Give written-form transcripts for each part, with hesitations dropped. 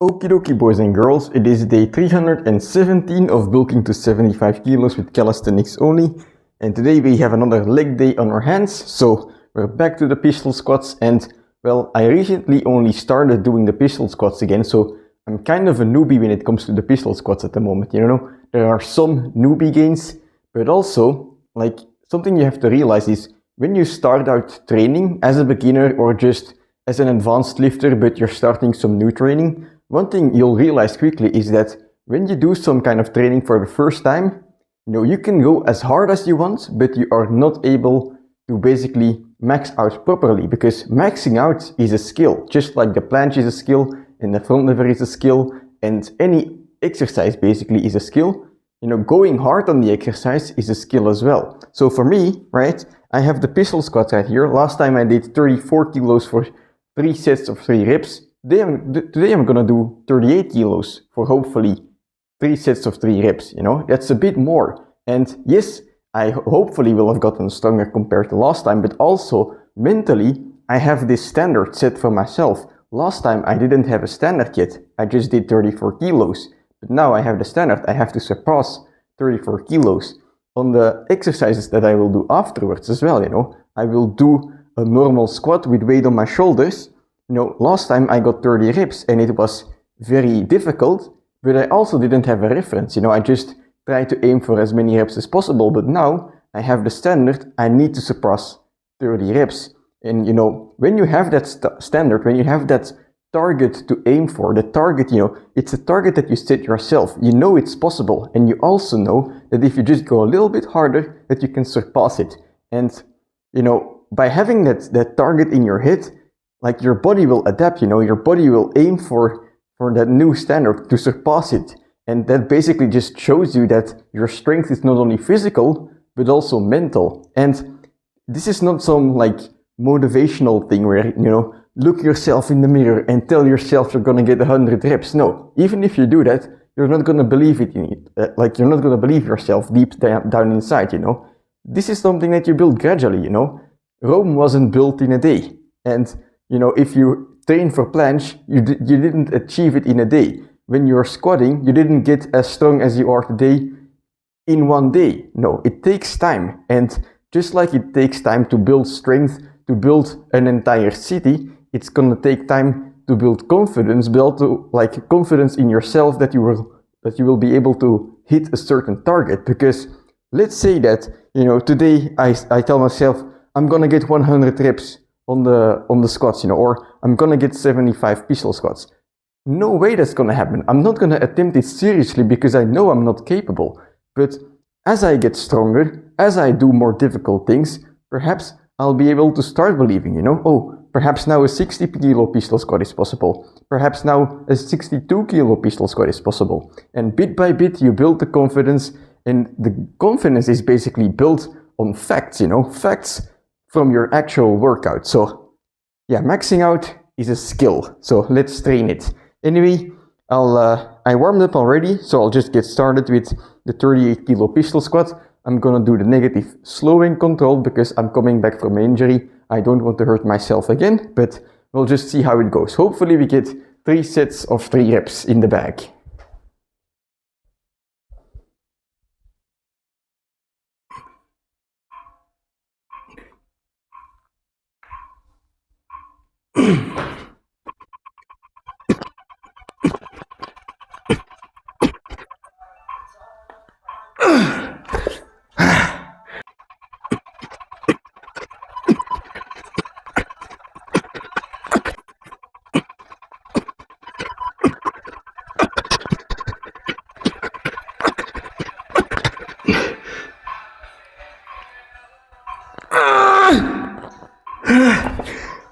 Okie dokie boys and girls, it is day 317 of bulking to 75 kilos with calisthenics only, and today we have another leg day on our hands, so we're back to the pistol squats. And well, I recently only started doing the pistol squats again, so I'm kind of a newbie when it comes to the pistol squats at the moment, you know. There are some newbie gains, but also, like, something you have to realize is when you start out training as a beginner or just as an advanced lifter but you're starting some new training, one thing you'll realize quickly is that when you do some kind of training for the first time, you can go as hard as you want, but you are not able to basically max out properly, because maxing out is a skill, just like the planche is a skill and the front lever is a skill, and any exercise basically is a skill. Going hard on the exercise is a skill as well. So for me, right, I have the pistol squats right here. Last time I did 34 kilos for 3 sets of 3 reps. Today I'm gonna do 38 kilos for hopefully 3 sets of 3 reps, That's a bit more. And yes, I hopefully will have gotten stronger compared to last time, but also mentally, I have this standard set for myself. Last time I didn't have a standard yet. I just did 34 kilos. But now I have the standard. I have to surpass 34 kilos. On the exercises that I will do afterwards as well, I will do a normal squat with weight on my shoulders. Last time I got 30 reps and it was very difficult, but I also didn't have a reference. I just tried to aim for as many reps as possible, but now I have the standard. I need to surpass 30 reps. And when you have that standard, when you have that target to aim for, the target, it's a target that you set yourself. You know it's possible, and you also know that if you just go a little bit harder, that you can surpass it. And by having that target in your head, like, your body will adapt, your body will aim for that new standard to surpass it. And that basically just shows you that your strength is not only physical, but also mental. And this is not some like motivational thing where, look yourself in the mirror and tell yourself you're gonna get 100 reps. No, even if you do that, you're not gonna believe it in it. You're not gonna believe yourself deep down inside, This is something that you build gradually, Rome wasn't built in a day. And if you train for planche, you didn't achieve it in a day. When you're squatting, you didn't get as strong as you are today in one day. No, it takes time. And just like it takes time to build strength, to build an entire city, it's gonna take time to build confidence, build confidence in yourself that you will be able to hit a certain target. Because let's say that, today I tell myself, I'm gonna get 100 reps on the squats, or I'm gonna get 75 pistol squats. No way that's gonna happen. I'm not gonna attempt it seriously because I know I'm not capable. But as I get stronger, as I do more difficult things, perhaps I'll be able to start believing, perhaps now a 60 kilo pistol squat is possible. Perhaps now a 62 kilo pistol squat is possible. And bit by bit you build the confidence, and the confidence is basically built on facts, facts from your actual workout. So yeah, maxing out is a skill, so let's train it. Anyway, I warmed up already, so I'll just get started with the 38 kilo pistol squat. I'm gonna do the negative slowing control because I'm coming back from an injury. I don't want to hurt myself again, but we'll just see how it goes. Hopefully we get 3 sets of 3 reps in the bag.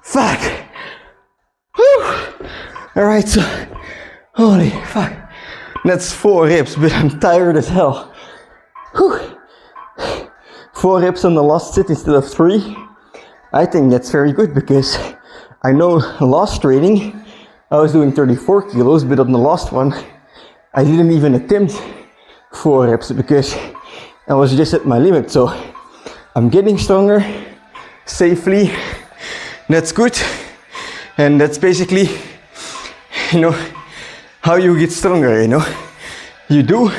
Fuck. Whew. Alright, so holy fuck. That's 4 reps, but I'm tired as hell. Whew. 4 reps on the last set instead of 3. I think that's very good because I know last training I was doing 34 kilos, but on the last one I didn't even attempt 4 reps because I was just at my limit. So I'm getting stronger safely. That's good. And that's basically, how you get stronger, you know. You do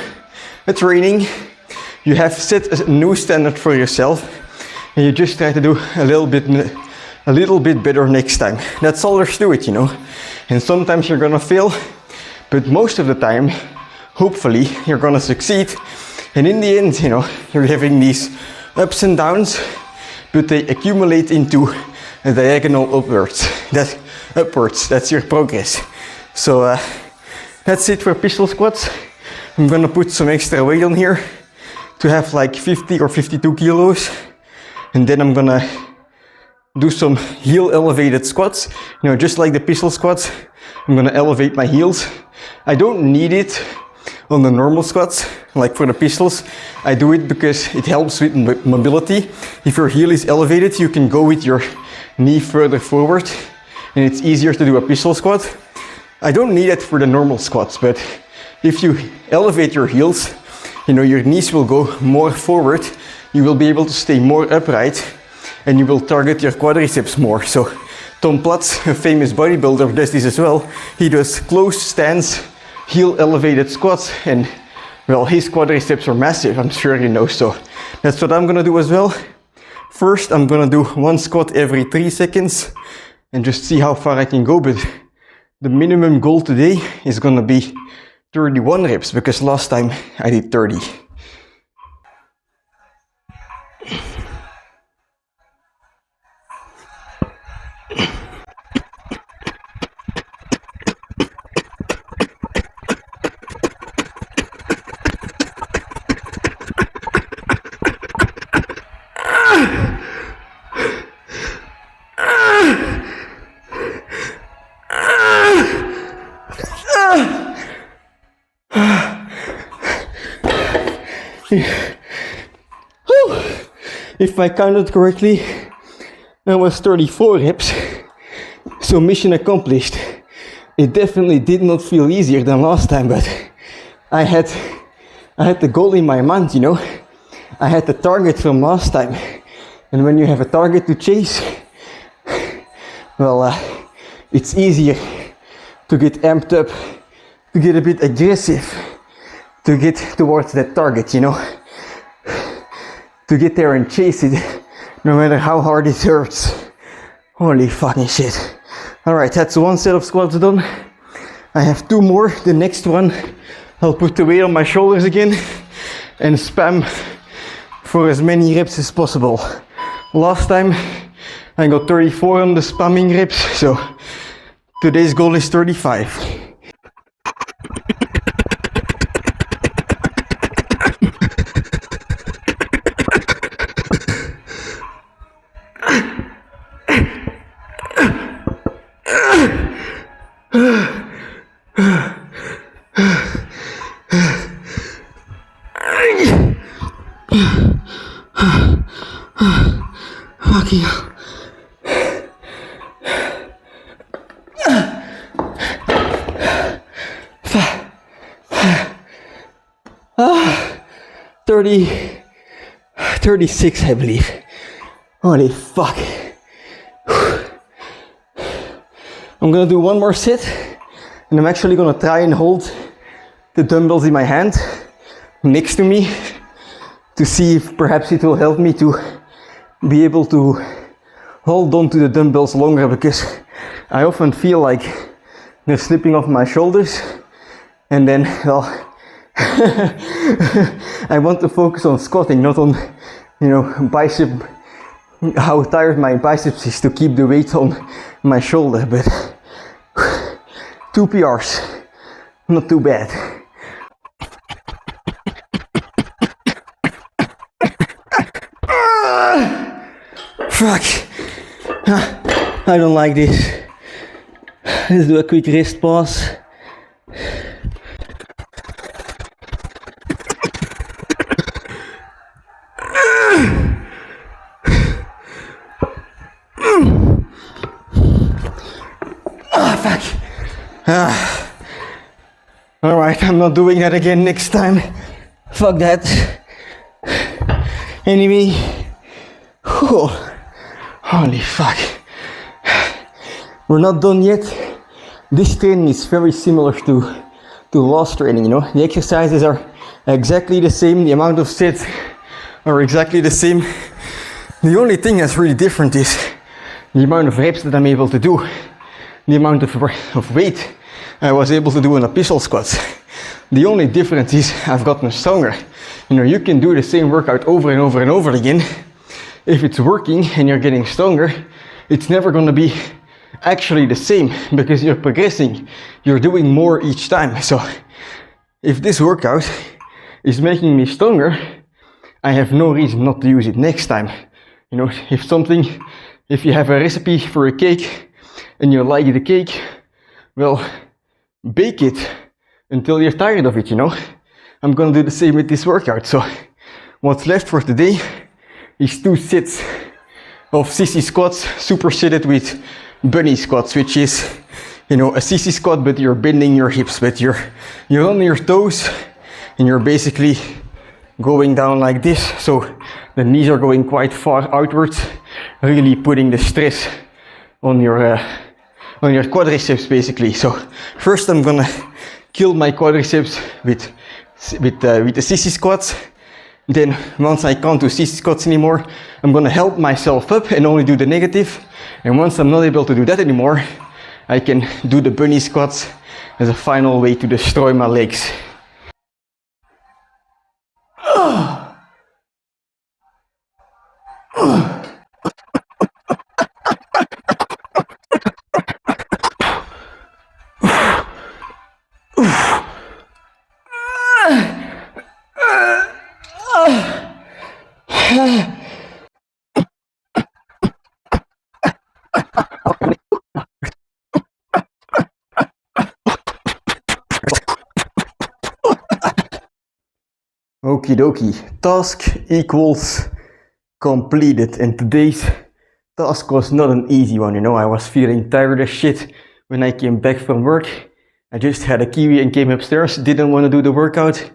a training, you have set a new standard for yourself, and you just try to do a little bit better next time. That's all there's to it, you know. And sometimes you're gonna fail, but most of the time, hopefully, you're gonna succeed. And in the end, you know, you're having these ups and downs, but they accumulate into a diagonal upwards. That's your progress. So that's it for pistol squats. I'm gonna put some extra weight on here to have like 50 or 52 kilos. And then I'm gonna do some heel elevated squats. You know, just like the pistol squats, I'm gonna elevate my heels. I don't need it on the normal squats, like for the pistols. I do it because it helps with mobility. If your heel is elevated, you can go with your knee further forward, and it's easier to do a pistol squat. I don't need it for the normal squats, but if you elevate your heels, you know, your knees will go more forward, you will be able to stay more upright, and you will target your quadriceps more. So Tom Platz, a famous bodybuilder, does this as well. He does closed stance, heel elevated squats, and well, his quadriceps are massive, I'm sure you know. So that's what I'm gonna do as well. First, I'm gonna do one squat every 3 seconds and just see how far I can go, but the minimum goal today is gonna be 31 reps, because last time I did 30. If I counted correctly, that was 34 reps, so mission accomplished. It definitely did not feel easier than last time, but I had the goal in my mind, you know. I had the target from last time, and when you have a target to chase, well, it's easier to get amped up, to get a bit aggressive, to get towards that target, you know. To get there and chase it, no matter how hard it hurts. Holy fucking shit. Alright, that's one set of squats done. I have 2 more. The next one, I'll put the weight on my shoulders again and spam for as many reps as possible. Last time I got 34 on the spamming reps, so today's goal is 35. Okay. 36, I believe. Holy fuck. I'm gonna do one more set, and I'm actually gonna try and hold the dumbbells in my hand next to me to see if perhaps it will help me to be able to hold on to the dumbbells longer, because I often feel like they're slipping off my shoulders, and then, well, I want to focus on squatting, not on, you know, bicep, how tired my biceps is to keep the weight on my shoulder. But 2 PRs, not too bad. Fuck, I don't like this. Let's do a quick wrist pause. Alright, I'm not doing that again next time. Fuck that. Anyway, whew, holy fuck. We're not done yet. This training is very similar to to last training, you know. The exercises are exactly the same, the amount of sets are exactly the same. The only thing that's really different is the amount of reps that I'm able to do, the amount of weight I was able to do in the pistol squats. The only difference is I've gotten stronger. You know, you can do the same workout over and over and over again. If it's working and you're getting stronger, it's never going to be actually the same because you're progressing. You're doing more each time. So if this workout is making me stronger, I have no reason not to use it next time. You know, if you have a recipe for a cake and you like the cake, well, bake it until you're tired of it, you know. I'm gonna do the same with this workout. So what's left for today is 2 sets of sissy squats supersetted with bunny squats, which is, you know, a sissy squat, but you're bending your hips, but you're on your toes and you're basically going down like this. So the knees are going quite far outwards, really putting the stress on your quadriceps basically. So first I'm gonna kill my quadriceps with the sissy squats. Then once I can't do sissy squats anymore, I'm gonna help myself up and only do the negative. And once I'm not able to do that anymore, I can do the bunny squats as a final way to destroy my legs. Okie dokie, task equals completed, and today's task was not an easy one, you know. I was feeling tired as shit when I came back from work. I just had a kiwi and came upstairs, didn't want to do the workout,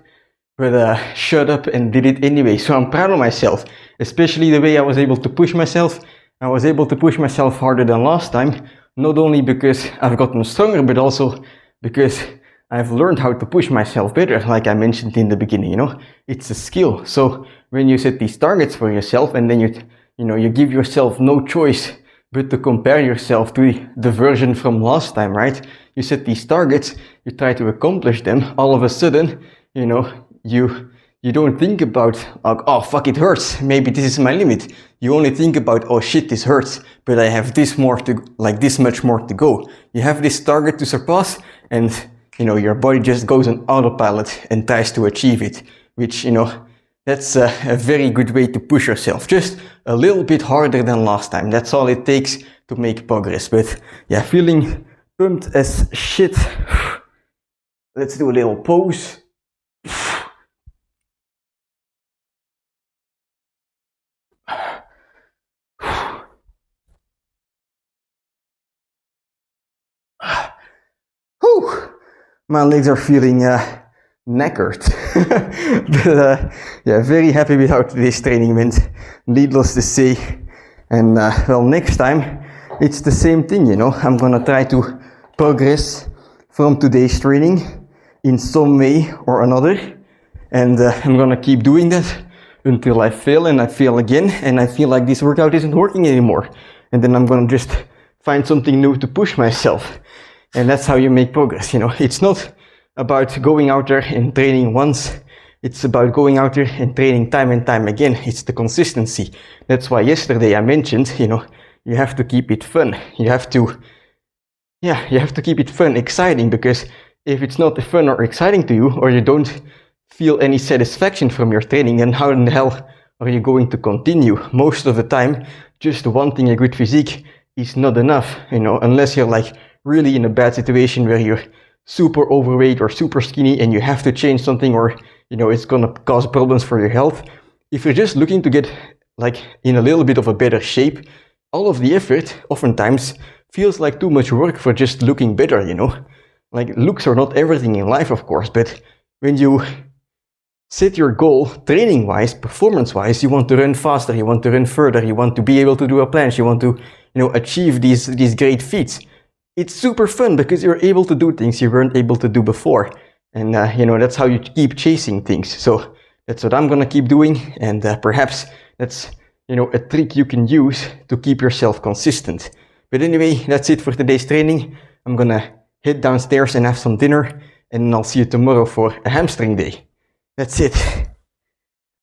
but shut up and did it anyway. So I'm proud of myself, especially the way I was able to push myself. I was able to push myself harder than last time, not only because I've gotten stronger, but also because I've learned how to push myself better, like I mentioned in the beginning, you know. It's a skill. So when you set these targets for yourself and then you give yourself no choice but to compare yourself to the version from last time, right? You set these targets, you try to accomplish them, all of a sudden, you know, you don't think about, oh fuck, it hurts, maybe this is my limit. You only think about, oh shit, this hurts, but I have this much more to go. You have this target to surpass, and you know, your body just goes on autopilot and tries to achieve it, which, you know, that's a very good way to push yourself. Just a little bit harder than last time. That's all it takes to make progress. But yeah, feeling pumped as shit. Let's do a little pose. Whew. My legs are feeling knackered. But yeah, very happy with how today's training went, needless to say. And well, next time it's the same thing, you know. I'm gonna try to progress from today's training in some way or another, and I'm gonna keep doing that until I fail and I fail again and I feel like this workout isn't working anymore, and then I'm gonna just find something new to push myself. And that's how you make progress, you know. It's not about going out there and training once. It's about going out there and training time and time again. It's the consistency. That's why yesterday I mentioned, you know, you have to keep it fun. You have to keep it fun, exciting, because if it's not fun or exciting to you, or you don't feel any satisfaction from your training, then how in the hell are you going to continue? Most of the time, just wanting a good physique is not enough, you know, unless you're like really in a bad situation where you're super overweight or super skinny and you have to change something, or you know it's gonna cause problems for your health. If you're just looking to get like in a little bit of a better shape, all of the effort oftentimes feels like too much work for just looking better, you know. Like, looks are not everything in life, of course, but when you set your goal training wise, performance wise, you want to run faster, you want to run further, you want to be able to do a planche, you want to, you know, achieve these great feats. It's super fun because you're able to do things you weren't able to do before. And that's how you keep chasing things. So that's what I'm gonna keep doing, and perhaps that's a trick you can use to keep yourself consistent. But anyway, that's it for today's training. I'm gonna head downstairs and have some dinner, and I'll see you tomorrow for a hamstring day. That's it.